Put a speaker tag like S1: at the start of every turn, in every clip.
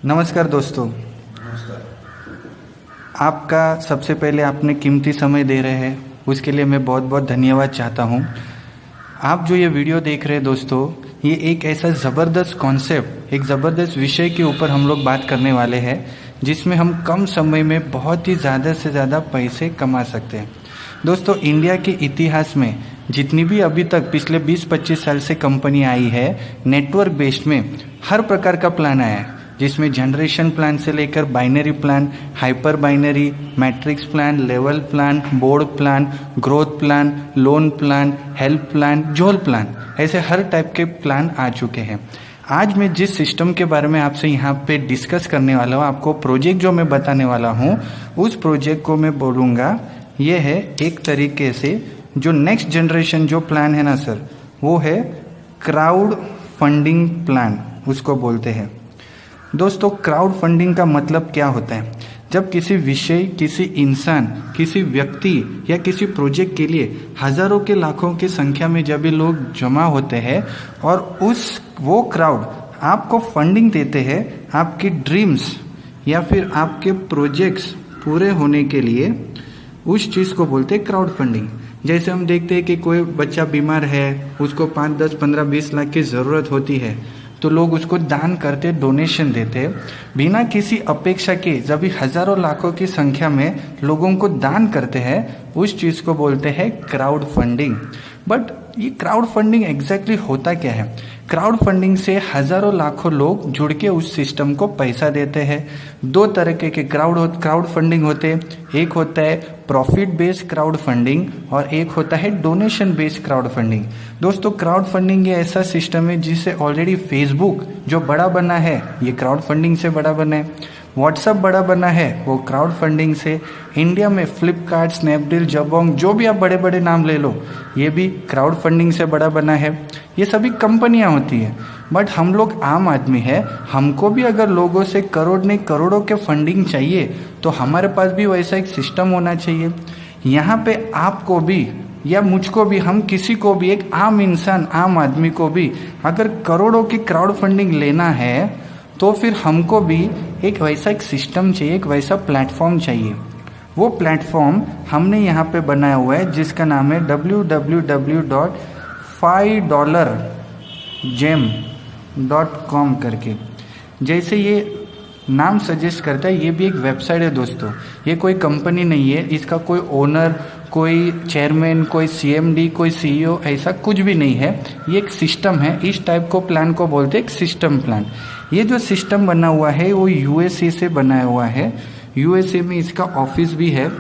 S1: नमस्कार दोस्तों। आपका सबसे पहले आपने कीमती समय दे रहे हैं, उसके लिए मैं बहुत बहुत धन्यवाद चाहता हूँ। आप जो ये वीडियो देख रहे हैं दोस्तों, ये एक ऐसा ज़बरदस्त कॉन्सेप्ट, एक ज़बरदस्त विषय के ऊपर हम लोग बात करने वाले हैं, जिसमें हम कम समय में बहुत ही ज़्यादा से ज़्यादा पैसे कमा सकते हैं। दोस्तों, इंडिया के इतिहास में जितनी भी अभी तक पिछले 20-25 साल से कंपनी आई है, नेटवर्क बेस्ड में हर प्रकार का प्लान आया है, जिसमें जनरेशन प्लान से लेकर binary plan, hyper binary, matrix plan, level plan, board plan, growth plan, loan plan, help plan, जोल प्लान, ऐसे हर टाइप के प्लान आ चुके हैं। आज मैं जिस सिस्टम के बारे में आपसे यहाँ पे डिस्कस करने वाला हूँ, आपको प्रोजेक्ट जो मैं बताने वाला हूँ, उस प्रोजेक्ट को मैं बोलूँगा ये है एक तरीके से जो नेक्स्ट जनरेशन जो प्लान है ना सर, वो है क्राउड फंडिंग प्लान, उसको बोलते हैं। दोस्तों, क्राउड फंडिंग का मतलब क्या होता है? जब किसी विषय, किसी इंसान, किसी व्यक्ति या किसी प्रोजेक्ट के लिए हजारों के लाखों की संख्या में जब भी लोग जमा होते हैं और वो क्राउड आपको फंडिंग देते हैं आपकी ड्रीम्स या फिर आपके प्रोजेक्ट्स पूरे होने के लिए, उस चीज़ को बोलते हैं क्राउड फंडिंग। जैसे हम देखते हैं कि कोई बच्चा बीमार है, उसको 5, 10, 15, 20 लाख की ज़रूरत होती है, तो लोग उसको दान करते, डोनेशन देते बिना किसी अपेक्षा के। जब भी हजारों लाखों की संख्या में लोगों को दान करते हैं, उस चीज़ को बोलते हैं क्राउड फंडिंग। बट ये क्राउड फंडिंग एग्जैक्टली होता क्या है? क्राउड फंडिंग से हजारों लाखों लोग जुड़ के उस सिस्टम को पैसा देते हैं। दो तरीके के क्राउड फंडिंग होते हैं। एक होता है प्रॉफिट बेस्ड क्राउड फंडिंग और एक होता है डोनेशन बेस्ड क्राउड फंडिंग। दोस्तों, क्राउड फंडिंग ये ऐसा सिस्टम है जिसे ऑलरेडी फेसबुक जो बड़ा बना है, ये क्राउड फंडिंग से बड़ा बना है। व्हाट्सअप बड़ा बना है, वो क्राउड फंडिंग से। इंडिया में फ्लिपकार्ट, स्नैपडील, जबोंग, जो भी आप बड़े बड़े नाम ले लो, ये भी क्राउड फंडिंग से बड़ा बना है। ये सभी कंपनियां होती है। बट हम लोग आम आदमी है, हमको भी अगर लोगों से करोड़ नहीं करोड़ों के फंडिंग चाहिए, तो हमारे पास भी वैसा एक सिस्टम होना चाहिए। यहाँ पे आपको भी या मुझको भी, हम किसी को भी, एक आम इंसान, आम आदमी को भी अगर करोड़ों की क्राउड फंडिंग लेना है, तो फिर हमको भी एक वैसा एक सिस्टम चाहिए, एक वैसा प्लेटफॉर्म चाहिए। वो प्लेटफॉर्म हमने यहाँ पे बनाया हुआ है, जिसका नाम है www.5dollargem.com करके। जैसे ये नाम सजेस्ट करता है, ये भी एक वेबसाइट है दोस्तों। ये कोई कंपनी नहीं है, इसका कोई ओनर, कोई चेयरमैन, कोई सीएमडी, कोई सीईओ, ऐसा कुछ भी नहीं है। ये एक सिस्टम है। इस टाइप को प्लान को बोलते हैं एक सिस्टम प्लान। ये जो सिस्टम बना हुआ है वो यूएसए से बनाया हुआ है। यूएसए में इसका ऑफिस भी है,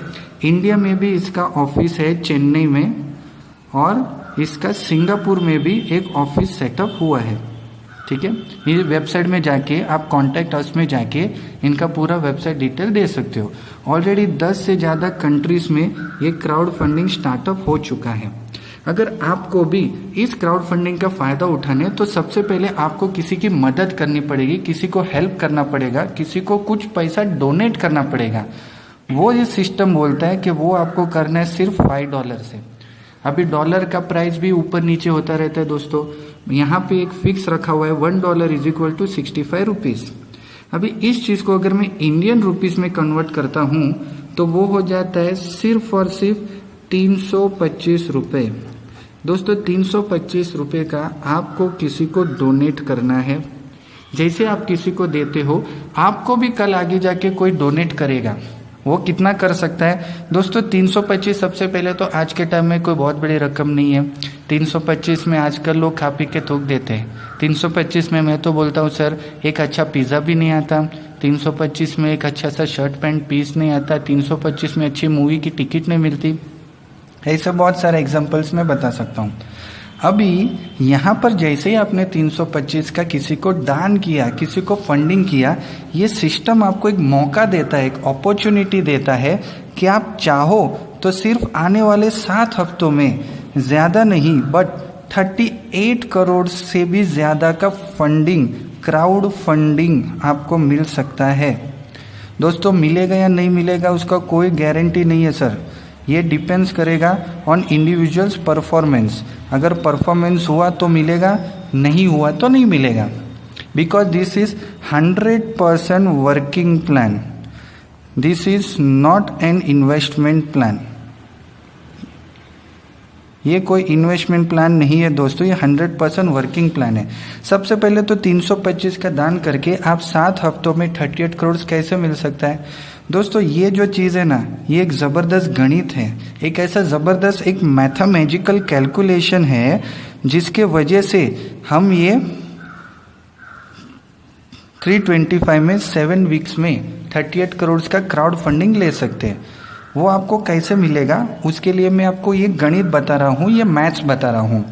S1: इंडिया में भी इसका ऑफिस है चेन्नई में, और इसका सिंगापुर में भी एक ऑफिस सेटअप हुआ है। ठीक है, ये वेबसाइट में जाके आप कॉन्टैक्ट अस में जाके इनका पूरा वेबसाइट डिटेल दे सकते हो। ऑलरेडी 10 से ज़्यादा कंट्रीज में ये क्राउड फंडिंग स्टार्टअप हो चुका है। अगर आपको भी इस क्राउड फंडिंग का फ़ायदा उठाने, तो सबसे पहले आपको किसी की मदद करनी पड़ेगी, किसी को हेल्प करना पड़ेगा, किसी को कुछ पैसा डोनेट करना पड़ेगा। वो ये सिस्टम बोलता है कि वो आपको करना है सिर्फ $5 से। अभी डॉलर का प्राइस भी ऊपर नीचे होता रहता है दोस्तों। यहाँ पे एक फिक्स रखा हुआ है, $1 = 65 रुपीज़। अभी इस चीज़ को अगर मैं इंडियन रुपीज़ में कन्वर्ट करता हूँ, तो वो हो जाता है सिर्फ और सिर्फ 325 रुपये। दोस्तों, 325 रुपये का आपको किसी को डोनेट करना है। जैसे आप किसी को देते हो, आपको भी कल आगे जाके कोई डोनेट करेगा। वो कितना कर सकता है दोस्तों? 325 सबसे पहले तो आज के टाइम में कोई बहुत बड़ी रकम नहीं है। 325 में आजकल लोग खा पी के थूक देते हैं। 325 में मैं तो बोलता हूँ सर, एक अच्छा पिज़्ज़ा भी नहीं आता। 325 में एक अच्छा सा शर्ट पैंट पीस नहीं आता। 325 में अच्छी मूवी की टिकट नहीं मिलती। ऐसे बहुत सारे एग्जाम्पल्स मैं बता सकता हूँ। अभी यहाँ पर जैसे ही आपने 325 का किसी को दान किया, किसी को फंडिंग किया, ये सिस्टम आपको एक मौका देता है, एक अपॉर्चुनिटी देता है कि आप चाहो तो सिर्फ आने वाले 7 हफ्तों में, ज़्यादा नहीं बट 38 करोड़ से भी ज़्यादा का फंडिंग, क्राउड फंडिंग आपको मिल सकता है। दोस्तों, मिलेगा या नहीं मिलेगा उसका कोई गारंटी नहीं है सर। ये डिपेंड्स करेगा ऑन इंडिविजुअल्स परफॉर्मेंस। अगर परफॉर्मेंस हुआ तो मिलेगा, नहीं हुआ तो नहीं मिलेगा। because this is 100% working plan. This is not an investment plan. ये कोई इन्वेस्टमेंट प्लान नहीं है दोस्तों, ये 100% वर्किंग प्लान है। सबसे पहले तो 325 का दान करके आप 7 हफ्तों में 38 करोड़ कैसे मिल सकता है दोस्तों? ये जो चीज़ है ना, ये एक ज़बरदस्त गणित है, एक ऐसा ज़बरदस्त एक मैथमेटिकल कैलकुलेशन है जिसके वजह से हम ये 325 में 7 वीक्स में 38 करोड़ का क्राउड फंडिंग ले सकते हैं। वो आपको कैसे मिलेगा उसके लिए मैं आपको ये गणित बता रहा हूँ, ये मैथ्स बता रहा हूँ।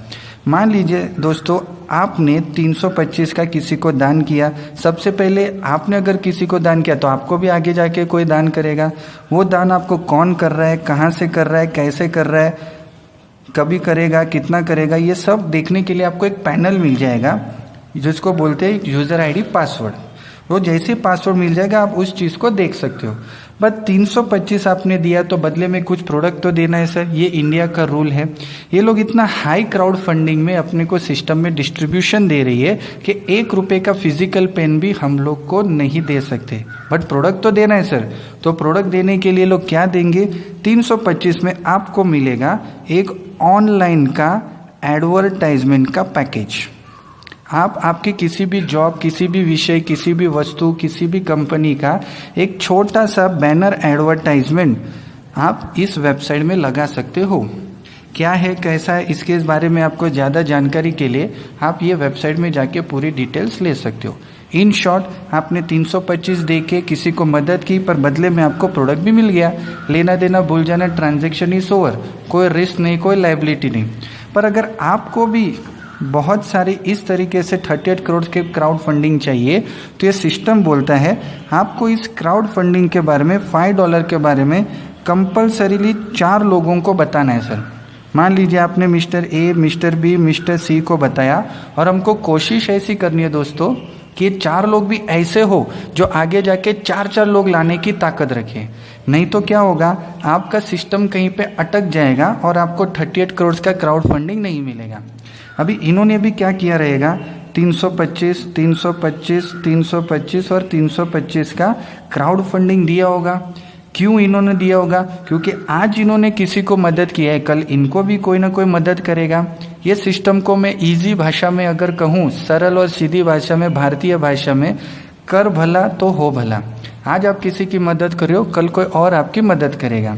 S1: मान लीजिए दोस्तों, आपने 325 का किसी को दान किया। सबसे पहले आपने अगर किसी को दान किया तो आपको भी आगे जाके कोई दान करेगा। वो दान आपको कौन कर रहा है, कहाँ से कर रहा है, कैसे कर रहा है, कभी करेगा, कितना करेगा, ये सब देखने के लिए आपको एक पैनल मिल जाएगा जिसको बोलते हैं यूज़र आईडी पासवर्ड। वो जैसे पासवर्ड मिल जाएगा आप उस चीज़ को देख सकते हो। बस 325 आपने दिया तो बदले में कुछ प्रोडक्ट तो देना है सर, ये इंडिया का रूल है। ये लोग इतना हाई क्राउड फंडिंग में अपने को सिस्टम में डिस्ट्रीब्यूशन दे रही है कि 1 रुपये का फिजिकल पेन भी हम लोग को नहीं दे सकते, बट प्रोडक्ट तो देना है सर। तो प्रोडक्ट देने के लिए लोग क्या देंगे? 325 में आपको मिलेगा एक ऑनलाइन का एडवर्टाइजमेंट का पैकेज। आप आपके किसी भी जॉब, किसी भी विषय, किसी भी वस्तु, किसी भी कंपनी का एक छोटा सा बैनर एडवर्टाइजमेंट आप इस वेबसाइट में लगा सकते हो। क्या है, कैसा है, इसके बारे में आपको ज़्यादा जानकारी के लिए आप ये वेबसाइट में जाके पूरी डिटेल्स ले सकते हो। इन शॉर्ट, आपने 325 दे के किसी को मदद की पर बदले में आपको प्रोडक्ट भी मिल गया। लेना देना भूल जाना, ट्रांजैक्शन इज ओवर, कोई रिस्क नहीं, कोई लायबिलिटी नहीं। पर अगर आपको भी बहुत सारी इस तरीके से 38 करोड़ के क्राउड फंडिंग चाहिए तो ये सिस्टम बोलता है आपको इस क्राउड फंडिंग के बारे में $5 के बारे में कंपल्सरीली 4 लोगों को बताना है सर। मान लीजिए आपने mister A, mister B, mister C को बताया और हमको कोशिश ऐसी करनी है दोस्तों कि 4 लोग भी ऐसे हो जो आगे जाके 4 लोग लाने की ताकत रखें। नहीं तो क्या होगा, आपका सिस्टम कहीं पे अटक जाएगा और आपको 38 करोड़ का क्राउड फंडिंग नहीं मिलेगा। अभी इन्होंने भी क्या किया रहेगा, 325, 325, 325 और 325 का क्राउड फंडिंग दिया होगा। क्यों इन्होंने दिया होगा? क्योंकि आज इन्होंने किसी को मदद किया है, कल इनको भी कोई ना कोई मदद करेगा। ये सिस्टम को मैं इजी भाषा में अगर कहूँ, सरल और सीधी भाषा में, भारतीय भाषा में, कर भला तो हो भला। आज आप किसी की मदद कर रहे हो, कल कोई और आपकी मदद करेगा।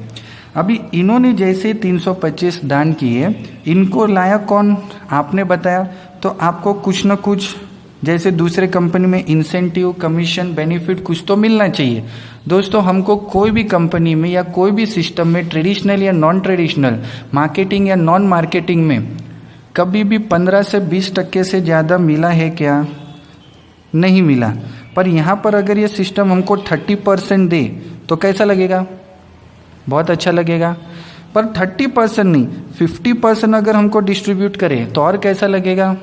S1: अभी इन्होंने जैसे 325 दान किए, इनको लाया कौन? आपने बताया। तो आपको कुछ न कुछ, जैसे दूसरे कंपनी में इंसेंटिव, कमीशन, बेनिफिट कुछ तो मिलना चाहिए। दोस्तों, हमको कोई भी कंपनी में या कोई भी सिस्टम में, ट्रेडिशनल या नॉन ट्रेडिशनल, मार्केटिंग या नॉन मार्केटिंग में कभी भी 15 से 20% से ज़्यादा मिला है क्या? नहीं मिला। पर यहाँ पर अगर ये सिस्टम हमको 30% दे तो कैसा लगेगा? बहुत अच्छा लगेगा। पर 30% नहीं, 50% अगर हमको डिस्ट्रीब्यूट करे तो और कैसा लगेगा?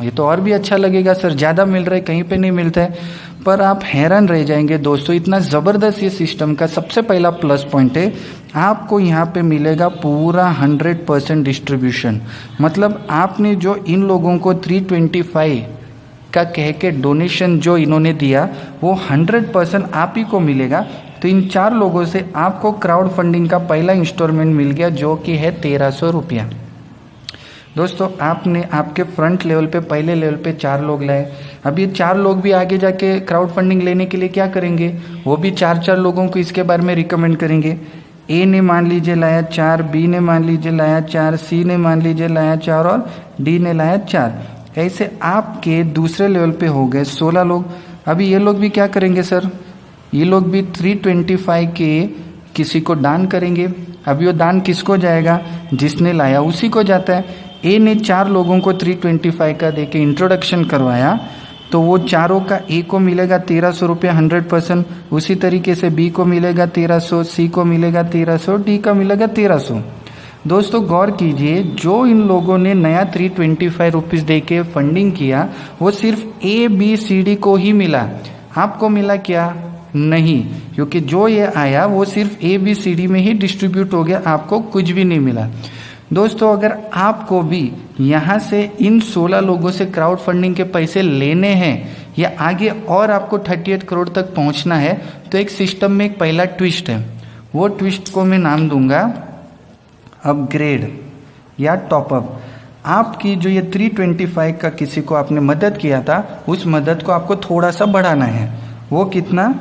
S1: ये तो और भी अच्छा लगेगा सर, ज़्यादा मिल रहा है, कहीं पे नहीं मिलता है। पर आप हैरान रह जाएंगे दोस्तों, इतना ज़बरदस्त ये सिस्टम का सबसे पहला प्लस पॉइंट है, आपको यहाँ पे मिलेगा पूरा 100% डिस्ट्रीब्यूशन। मतलब आपने जो इन लोगों को 325 का कह के डोनेशन जो इन्होंने दिया वो 100% आप ही को मिलेगा। तो इन 4 लोगों से आपको क्राउड फंडिंग का पहला इंस्टॉलमेंट मिल गया जो कि है 1300 रुपया। दोस्तों, आपने आपके फ्रंट लेवल पे, पहले लेवल पे 4 लोग लाए। अब ये 4 लोग भी आगे जाके क्राउड फंडिंग लेने के लिए क्या करेंगे, वो भी 4 लोगों को इसके बारे में रिकमेंड करेंगे। ए ने मान लीजिए लाया 4, बी ने मान लीजिए लाया 4, सी ने मान लीजिए लाया 4 और डी ने लाया 4। ऐसे आपके दूसरे लेवल पे हो गए 16 लोग। अभी ये लोग भी क्या करेंगे सर, ये लोग भी 325 के किसी को दान करेंगे। अभी वो दान किसको जाएगा? जिसने लाया उसी को जाता है। ए ने 4 लोगों को 325 का देके इंट्रोडक्शन करवाया तो वो चारों का ए को मिलेगा 1300 रुपया 100%, उसी तरीके से बी को मिलेगा 1300, सी को मिलेगा 1300, डी का मिलेगा 1300। दोस्तों गौर कीजिए, जो इन लोगों ने नया 325 रुपीज़ दे के फंडिंग किया वो सिर्फ ए बी सी डी को ही मिला। आपको मिला क्या? नहीं, क्योंकि जो ये आया वो सिर्फ ए बी सी डी में ही डिस्ट्रीब्यूट हो गया, आपको कुछ भी नहीं मिला। दोस्तों, अगर आपको भी यहाँ से इन 16 लोगों से क्राउड फंडिंग के पैसे लेने हैं या आगे और आपको 38 करोड़ तक पहुंचना है, तो एक सिस्टम में एक पहला ट्विस्ट है, वो ट्विस्ट को मैं नाम दूंगा अपग्रेड या टॉपअप। आपकी जो ये 325 का किसी को आपने मदद किया था, उस मदद को आपको थोड़ा सा बढ़ाना है। वो कितना?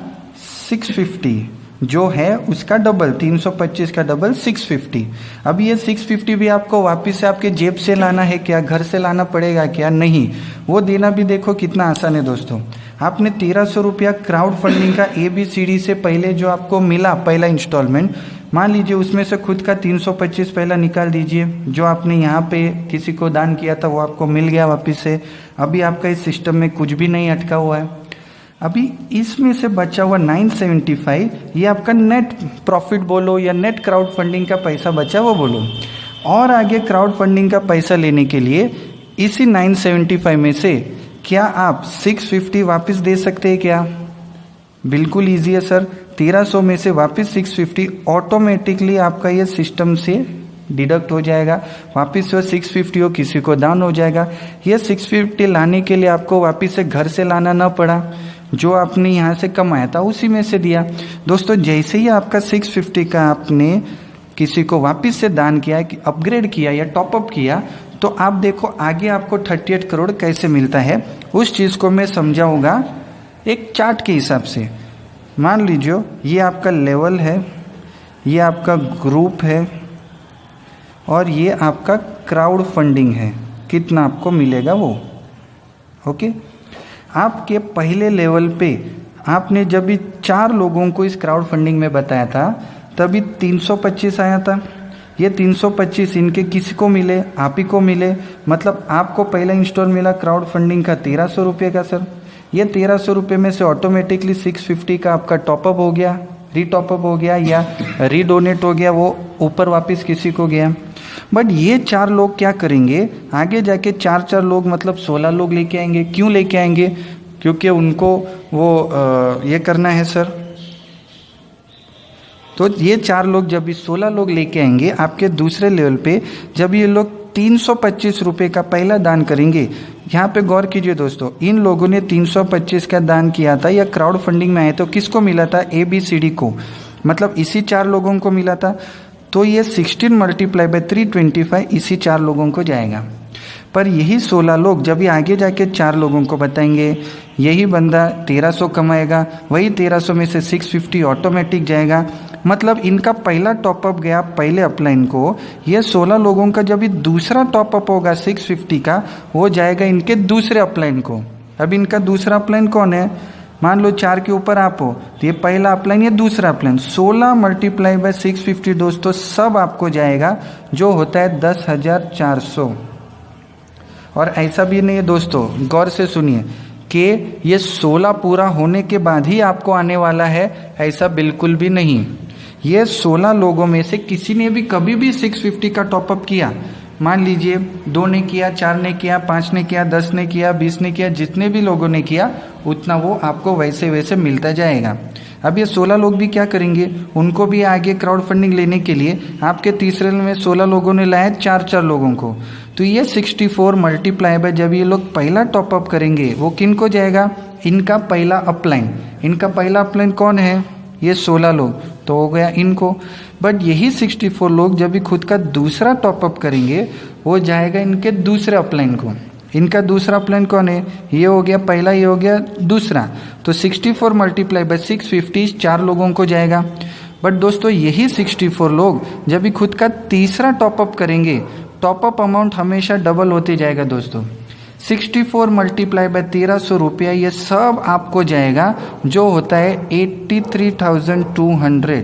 S1: 650 जो है उसका डबल, 325 का डबल 650। अब ये 650 भी आपको वापस से आपके जेब से लाना है क्या, घर से लाना पड़ेगा क्या? नहीं, वो देना भी देखो कितना आसान है दोस्तों। आपने 1300 रुपया क्राउड फंडिंग का ABCD से पहले जो आपको मिला पहला इंस्टॉलमेंट, मान लीजिए उसमें से खुद का 325 पहला निकाल दीजिए। जो आपने यहाँ पे किसी को दान किया था वो आपको मिल गया वापस से। अभी आपका इस सिस्टम में कुछ भी नहीं अटका हुआ है। अभी इसमें से बचा हुआ 975, ये आपका नेट प्रॉफिट बोलो या नेट क्राउड फंडिंग का पैसा बचा वो बोलो। और आगे क्राउड फंडिंग का पैसा लेने के लिए इसी 975 में से क्या आप 650 वापस दे सकते हैं क्या? बिल्कुल ईजी है सर। 1300 में से वापस 650 ऑटोमेटिकली आपका ये सिस्टम से डिडक्ट हो जाएगा। वापस वो 650 हो किसी को दान हो जाएगा। ये 650 लाने के लिए आपको वापस से घर से लाना ना पड़ा, जो आपने यहाँ से कमाया था उसी में से दिया। दोस्तों जैसे ही आपका 650 का आपने किसी को वापस से दान किया, अपग्रेड किया या टॉपअप किया, तो आप देखो आगे आपको 38 करोड़ कैसे मिलता है। उस चीज़ को मैं समझाऊंगा एक चार्ट के हिसाब से। मान लीजिए ये आपका लेवल है, ये आपका ग्रुप है और ये आपका क्राउड फंडिंग है। कितना आपको मिलेगा वो, ओके। आपके पहले लेवल पे आपने जब भी 4 लोगों को इस क्राउड फंडिंग में बताया था, तभी 325 आया था। ये 325 इनके किसी को मिले, आप ही को मिले। मतलब आपको पहला इंस्टॉल मिला क्राउड फंडिंग का 1300 रुपये का सर। ये 1300 रुपये में से ऑटोमेटिकली 650 का आपका टॉपअप हो गया, रीटॉपअप हो गया या रीडोनेट हो गया, वो ऊपर वापस किसी को गया। बट ये 4 लोग क्या करेंगे, आगे जाके 4 लोग मतलब 16 लोग लेके आएंगे। क्यों लेके आएंगे? क्योंकि उनको वो ये करना है सर। तो ये 4 लोग जब भी 16 लोग लेके आएंगे आपके दूसरे लेवल पे, जब ये लोग 325 रुपये का पहला दान करेंगे। यहाँ पे गौर कीजिए दोस्तों, इन लोगों ने 325 का दान किया था या क्राउड फंडिंग में आए तो किसको मिला था? ABCD को, मतलब इसी 4 लोगों को मिला था। तो ये 16 मल्टीप्लाई बाय 325 इसी 4 लोगों को जाएगा। पर यही 16 लोग जब ये आगे जाके 4 लोगों को बताएंगे, यही बंदा 1300 कमाएगा, वही 1300 में से 650 ऑटोमेटिक जाएगा। मतलब इनका पहला टॉपअप गया पहले अपलाइन को, ये 16 लोगों का जब भी दूसरा टॉपअप होगा 650 का, वो जाएगा इनके दूसरे अपलाइन को। अब इनका दूसरा अपलाइन कौन है? मान लो 4 के ऊपर आप हो, तो ये पहला अपलाइन, ये दूसरा अपलाइन। 16 मल्टीप्लाई बाय 650 दोस्तों सब आपको जाएगा, जो होता है 10,400। और ऐसा भी नहीं है दोस्तों, गौर से सुनिए कि ये 16 पूरा होने के बाद ही आपको आने वाला है, ऐसा बिल्कुल भी नहीं। ये 16 लोगों में से किसी ने भी कभी भी 650 का टॉपअप किया, मान लीजिए 2 ने किया, 4 ने किया, 5 ने किया, 10 ने किया, 20 ने किया, जितने भी लोगों ने किया उतना वो आपको वैसे वैसे मिलता जाएगा। अब ये 16 लोग भी क्या करेंगे, उनको भी आगे क्राउड फंडिंग लेने के लिए आपके तीसरे में 16 लोगों ने लाया 4 लोगों को, तो ये 64 मल्टीप्लाई बाय जब ये लोग पहला टॉपअप करेंगे, वो किन को जाएगा? इनका पहला अपलाइन। इनका पहला अपलाइन कौन है? ये 16 लोग, तो हो गया इनको। बट यही 64 लोग जब भी खुद का दूसरा टॉपअप करेंगे, वो जाएगा इनके दूसरे अपलाइन को। इनका दूसरा अपलाइन कौन है? ये हो गया पहला, ये हो गया दूसरा। तो 64 मल्टीप्लाई बाय 650 4 लोगों को जाएगा। बट दोस्तों यही 64 लोग जब भी खुद का तीसरा टॉपअप करेंगे, टॉपअप अमाउंट हमेशा डबल होते जाएगा दोस्तों। 64 मल्टीप्लाई बाय 1300 रुपया, ये सब आपको जाएगा, जो होता है 83,200।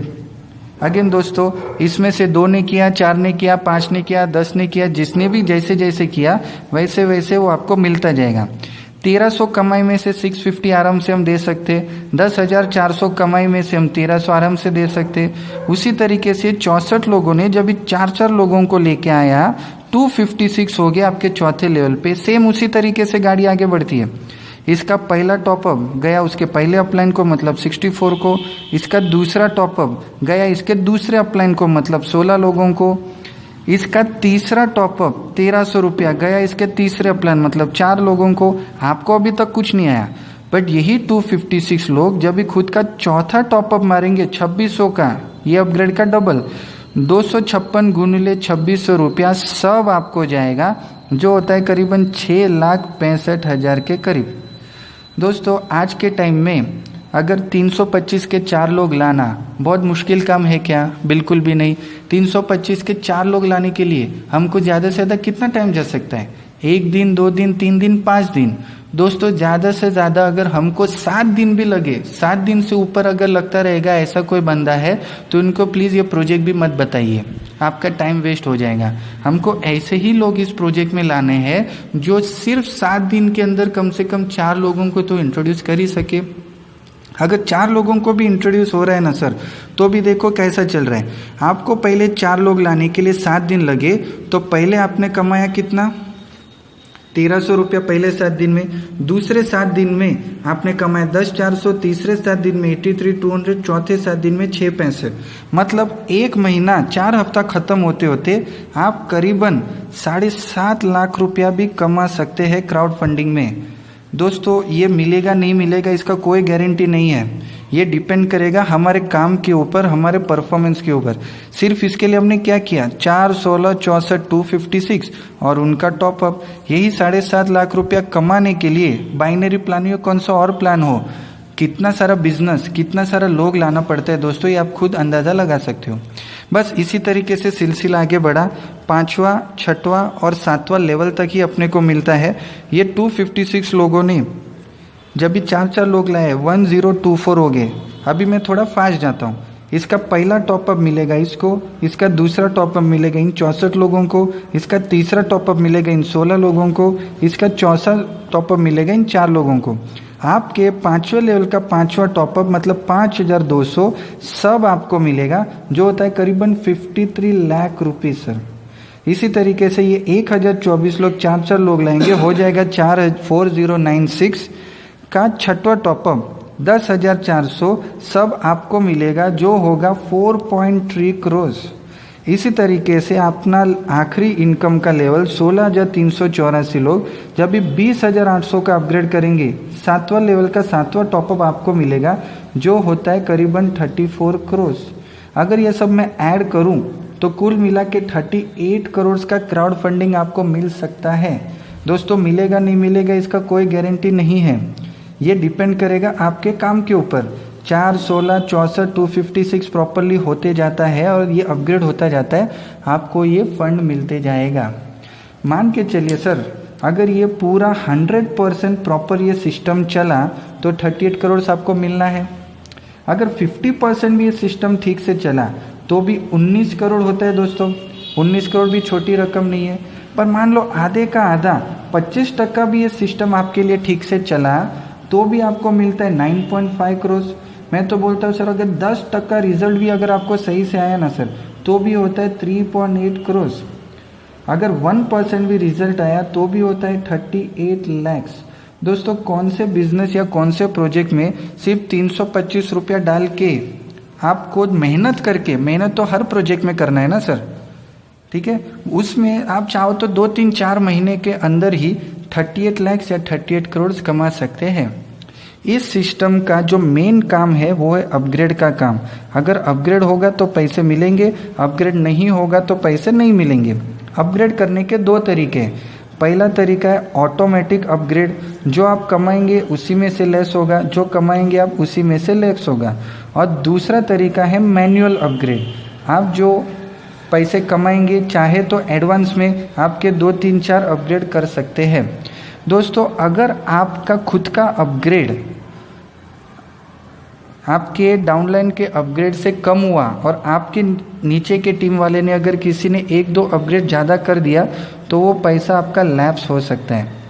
S1: अगेन दोस्तों, इसमें से 2 ने किया, 4 ने किया, 5 ने किया, 10 ने किया, जिसने भी जैसे जैसे किया वैसे वैसे वो आपको मिलता जाएगा। 1300 कमाई में से 650 आराम से हम दे सकते, 10,400 कमाई में से हम 1300 आराम से दे सकते। उसी तरीके से 64 लोगों ने जब 4 लोगों को लेके आया, 256 हो गया आपके चौथे लेवल पे। सेम उसी तरीके से गाड़ी आगे बढ़ती है। इसका पहला टॉपअप गया उसके पहले अपलाइन को, मतलब 64 को। इसका दूसरा टॉपअप गया इसके दूसरे अपलाइन को, मतलब 16 लोगों को। इसका तीसरा टॉपअप 1300 रुपया गया इसके तीसरे अपलाइन, मतलब 4 लोगों को। आपको अभी तक कुछ नहीं आया, बट यही 256 लोग जब भी खुद का चौथा टॉपअप मारेंगे 2600 का, ये अपग्रेड का डबल 256 गुणिले 2600 रुपया सब आपको जाएगा, जो होता है करीबन 6,65,000 के करीब। दोस्तों आज के टाइम में अगर 325 के 4 लोग लाना बहुत मुश्किल काम है क्या? बिल्कुल भी नहीं। 325 के 4 लोग लाने के लिए हमको ज़्यादा से ज़्यादा कितना टाइम जा सकता है? 1 दिन, 2 दिन, 3 दिन, 5 दिन। दोस्तों ज़्यादा से ज़्यादा अगर हमको 7 दिन भी लगे, 7 दिन से ऊपर अगर लगता रहेगा ऐसा कोई बंदा है तो उनको प्लीज़ ये प्रोजेक्ट भी मत बताइए, आपका टाइम वेस्ट हो जाएगा। हमको ऐसे ही लोग इस प्रोजेक्ट में लाने हैं जो सिर्फ 7 दिन के अंदर कम से कम 4 लोगों को तो इंट्रोड्यूस कर ही सके। अगर 4 लोगों को भी इंट्रोड्यूस हो रहा है ना सर, तो भी देखो कैसा चल रहा है। आपको पहले 4 लोग लाने के लिए 7 दिन लगे, तो पहले आपने कमाया कितना? 1300 रुपया पहले 7 दिन में। दूसरे 7 दिन में आपने कमाया 10,400, तीसरे 7 दिन में 83,200, चौथे 7 दिन में 665। मतलब 1 महीना 4 हफ्ता खत्म होते होते आप करीबन 7.5 लाख रुपया भी कमा सकते हैं क्राउड फंडिंग में। दोस्तों ये मिलेगा नहीं मिलेगा इसका कोई गारंटी नहीं है, ये डिपेंड करेगा हमारे काम के ऊपर, हमारे परफॉर्मेंस के ऊपर। सिर्फ इसके लिए हमने क्या किया, 4, 16, 64, 256 और उनका टॉपअप, यही 7.5 लाख रुपया कमाने के लिए बाइनरी प्लान या कौन सा और प्लान हो, कितना सारा बिजनेस, कितना सारा लोग लाना पड़ता है दोस्तों, ये आप खुद अंदाज़ा लगा सकते हो। बस इसी तरीके से सिलसिला आगे बढ़ा, 5वां, 6वां और 7वां लेवल तक ही अपने को मिलता है। ये 256 लोगों ने जब भी 4 लोग लाए 1024 हो गए। अभी मैं थोड़ा फास्ट जाता हूँ। इसका पहला टॉपअप मिलेगा इसको, इसका दूसरा टॉपअप मिलेगा इन 64 लोगों को, इसका तीसरा टॉपअप मिलेगा इन 16 लोगों को, इसका चौथा टॉपअप मिलेगा इन 4 लोगों को। आपके 5वें लेवल का 5वां टॉपअप मतलब 5,200 सब आपको मिलेगा, जो होता है करीबन 53 लाख रुपये सर। इसी तरीके से ये 1024 लोग 4 लोग लाएंगे, हो जाएगा 4096 का 6वां टॉपअप 10,400 सब आपको मिलेगा, जो होगा 4.3 करोड़। इसी तरीके से अपना आखिरी इनकम का लेवल 16,384 लोग जब भी 20,800 का अपग्रेड करेंगे, 7वां लेवल का 7वां टॉपअप आपको मिलेगा, जो होता है करीबन 34 करोड़। अगर ये सब मैं ऐड करूं तो कुल मिला के 38 करोड़ का क्राउड फंडिंग आपको मिल सकता है। दोस्तों मिलेगा नहीं मिलेगा इसका कोई गारंटी नहीं है, ये डिपेंड करेगा आपके काम के ऊपर। 4, 16, 64, 256 प्रॉपरली होते जाता है और ये अपग्रेड होता जाता है, आपको ये फंड मिलते जाएगा। मान के चलिए सर अगर ये पूरा 100% प्रॉपर ये सिस्टम चला तो 38 करोड़ आपको मिलना है। अगर 50% भी ये सिस्टम ठीक से चला तो भी 19 करोड़ होता है दोस्तों। 19 करोड़ भी छोटी रकम नहीं है। पर मान लो आधे का आधा 25% भी ये सिस्टम आपके लिए ठीक से चला तो भी आपको मिलता है 9.5 करोड़। मैं तो बोलता हूँ सर अगर 10% रिजल्ट भी अगर आपको सही से आया ना सर तो भी होता है 3.8 करोड़। अगर 1% भी रिजल्ट आया तो भी होता है 38 लाख। दोस्तों कौन से बिजनेस या कौन से प्रोजेक्ट में सिर्फ 325 रुपया डाल के आपको मेहनत करके, मेहनत तो हर प्रोजेक्ट में करना है ना सर, ठीक है, उसमें आप चाहो तो 2, 3, 4 महीने के अंदर ही 38 लाख या 38 करोड़ कमा सकते हैं। इस सिस्टम का जो मेन काम है वो है अपग्रेड का काम। अगर अपग्रेड होगा तो पैसे मिलेंगे, अपग्रेड नहीं होगा तो पैसे नहीं मिलेंगे। अपग्रेड करने के 2 तरीके हैं। पहला तरीका है ऑटोमेटिक अपग्रेड, जो आप कमाएंगे उसी में से लेस होगा, जो कमाएंगे आप उसी में से लेस होगा। और दूसरा तरीका है मैनुअल अपग्रेड, आप जो पैसे कमाएंगे चाहे तो एडवांस में आपके 2, 3, 4 अपग्रेड कर सकते हैं। दोस्तों अगर आपका खुद का अपग्रेड आपके डाउनलाइन के अपग्रेड से कम हुआ और आपके नीचे के टीम वाले ने अगर किसी ने 1-2 अपग्रेड ज़्यादा कर दिया तो वो पैसा आपका लैप्स हो सकता है।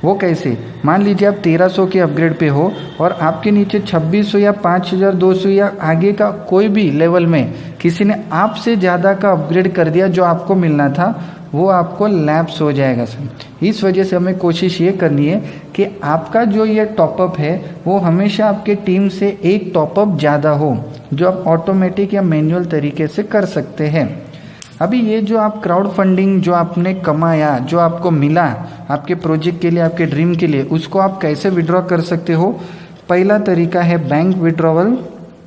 S1: वो कैसे? मान लीजिए आप 1300 के अपग्रेड पे हो और आपके नीचे 2600 या 5200 या आगे का कोई भी लेवल में किसी ने आपसे ज़्यादा का अपग्रेड कर दिया, जो आपको मिलना था वो आपको लैप्स हो जाएगा सर। इस वजह से हमें कोशिश ये करनी है कि आपका जो ये टॉपअप है वो हमेशा आपके टीम से 1 टॉपअप ज़्यादा हो, जो आप ऑटोमेटिक या मैनुअल तरीके से कर सकते हैं। अभी ये जो आप क्राउड फंडिंग जो आपने कमाया, जो आपको मिला आपके प्रोजेक्ट के लिए, आपके ड्रीम के लिए, उसको आप कैसे विड्रॉ कर सकते हो। पहला तरीका है बैंक विड्रॉवल।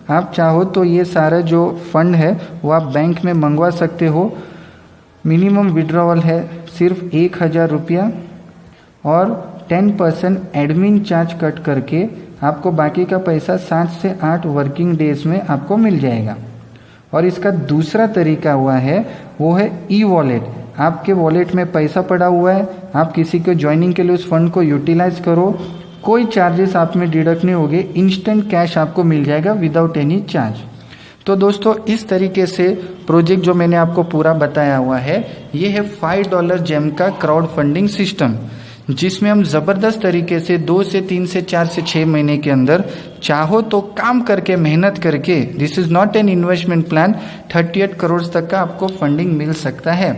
S1: आप चाहो तो ये सारा जो फंड है वो आप बैंक में मंगवा सकते हो। मिनिमम विड्रॉवल है सिर्फ 1000 रुपया और 10% एडमिन चार्ज कट करके आपको बाकी का पैसा 7 से 8 वर्किंग डेज में आपको मिल जाएगा। और इसका दूसरा तरीका हुआ है वो है ई वॉलेट। आपके वॉलेट में पैसा पड़ा हुआ है, आप किसी को ज्वाइनिंग के लिए उस फंड को यूटिलाइज करो, कोई चार्जेस आप में डिडक्ट नहीं होंगे, इंस्टेंट कैश आपको मिल जाएगा विदाउट एनी चार्ज। तो दोस्तों इस तरीके से प्रोजेक्ट जो मैंने आपको पूरा बताया हुआ है ये है $5 जेम का क्राउड फंडिंग सिस्टम, जिसमें हम ज़बरदस्त तरीके से 2 से 3 से 4 से 6 महीने के अंदर चाहो तो काम करके, मेहनत करके, this is not an investment plan, 38 crore तक का आपको फंडिंग मिल सकता है।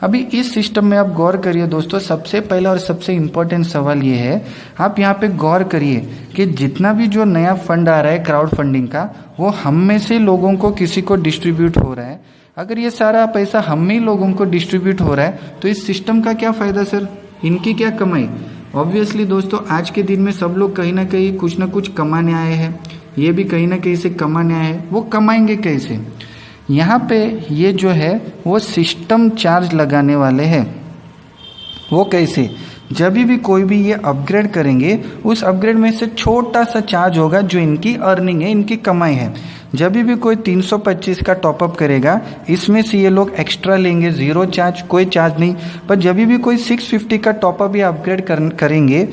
S1: अभी इस सिस्टम में आप गौर करिए दोस्तों, सबसे पहला और सबसे इम्पोर्टेंट सवाल ये है, आप यहाँ पे गौर करिए कि जितना भी जो नया फंड आ रहा है क्राउड फंडिंग का, वो हम में से लोगों को किसी को डिस्ट्रीब्यूट हो रहा है। अगर ये सारा पैसा हम में ही लोगों को डिस्ट्रीब्यूट हो रहा है तो इस सिस्टम का क्या फ़ायदा सर, इनकी क्या कमाई। ऑब्वियसली दोस्तों आज के दिन में सब लोग कहीं ना कहीं कुछ ना कुछ कमाने आए हैं, ये भी कहीं ना कहीं से कमाने आए हैं, वो कमाएंगे कैसे। यहाँ पे ये जो है वो सिस्टम चार्ज लगाने वाले हैं। वो कैसे, जब भी कोई भी ये अपग्रेड करेंगे उस अपग्रेड में से छोटा सा चार्ज होगा जो इनकी अर्निंग है, इनकी कमाई है। जब भी कोई 325 का टॉपअप करेगा इसमें से ये लोग एक्स्ट्रा लेंगे, जीरो चार्ज, कोई चार्ज नहीं। पर जब भी कोई 650 का टॉपअप या अपग्रेड करेंगे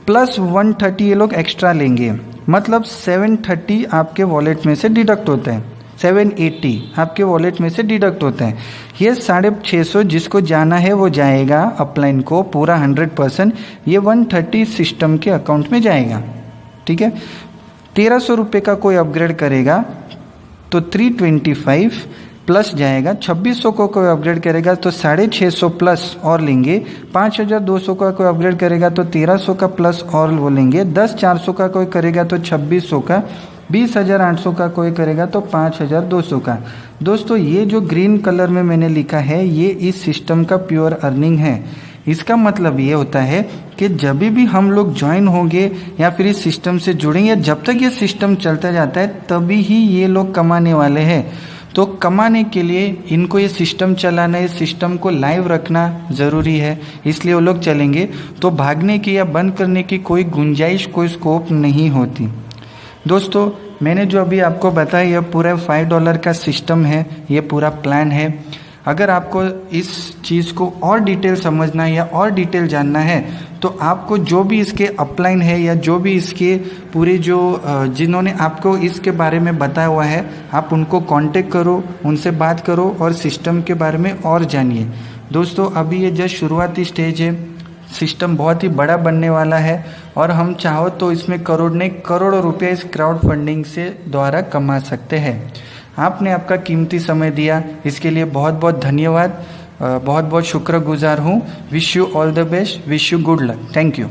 S1: प्लस 130 ये लोग एक्स्ट्रा लेंगे, मतलब 730 आपके वॉलेट में से डिडक्ट होता है, 780 आपके वॉलेट में से डिडक्ट होता है। ये 650 जिसको जाना है वो जाएगा अपलाइन को पूरा 100%, ये 130 सिस्टम के अकाउंट में जाएगा। ठीक है, 1300 रुपये का कोई अपग्रेड करेगा तो 325 प्लस जाएगा, 2600 को कोई अपग्रेड करेगा तो 650 प्लस और लेंगे, 5200 का कोई अपग्रेड करेगा तो 1300 का प्लस और वो लेंगे, 10400 का कोई करेगा तो 2600 का, 20800 का कोई करेगा तो 5200 का। दोस्तों ये जो ग्रीन कलर में मैंने लिखा है ये इस सिस्टम का प्योर अर्निंग है। इसका मतलब ये होता है कि जब भी हम लोग ज्वाइन होंगे या फिर इस सिस्टम से जुड़ेंगे, जब तक ये सिस्टम चलता जाता है तभी ही ये लोग कमाने वाले हैं। तो कमाने के लिए इनको ये सिस्टम चलाना, इस सिस्टम को लाइव रखना ज़रूरी है, इसलिए वो लोग चलेंगे। तो भागने की या बंद करने की कोई गुंजाइश, कोई स्कोप नहीं होती। दोस्तों मैंने जो अभी आपको बताया यह पूरा $5 का सिस्टम है, ये पूरा प्लान है। अगर आपको इस चीज़ को और डिटेल समझना है या और डिटेल जानना है तो आपको जो भी इसके अपलाइन है या जो भी इसके पूरे जो जिन्होंने आपको इसके बारे में बताया हुआ है आप उनको कांटेक्ट करो, उनसे बात करो और सिस्टम के बारे में और जानिए। दोस्तों अभी ये जस्ट शुरुआती स्टेज है, सिस्टम बहुत ही बड़ा बनने वाला है और हम चाहो तो इसमें करोड़ों रुपये इस क्राउड फंडिंग से द्वारा कमा सकते हैं। आपने आपका कीमती समय दिया, इसके लिए बहुत बहुत धन्यवाद, बहुत बहुत शुक्रगुजार हूँ। Wish you all the best, wish you good luck, thank you.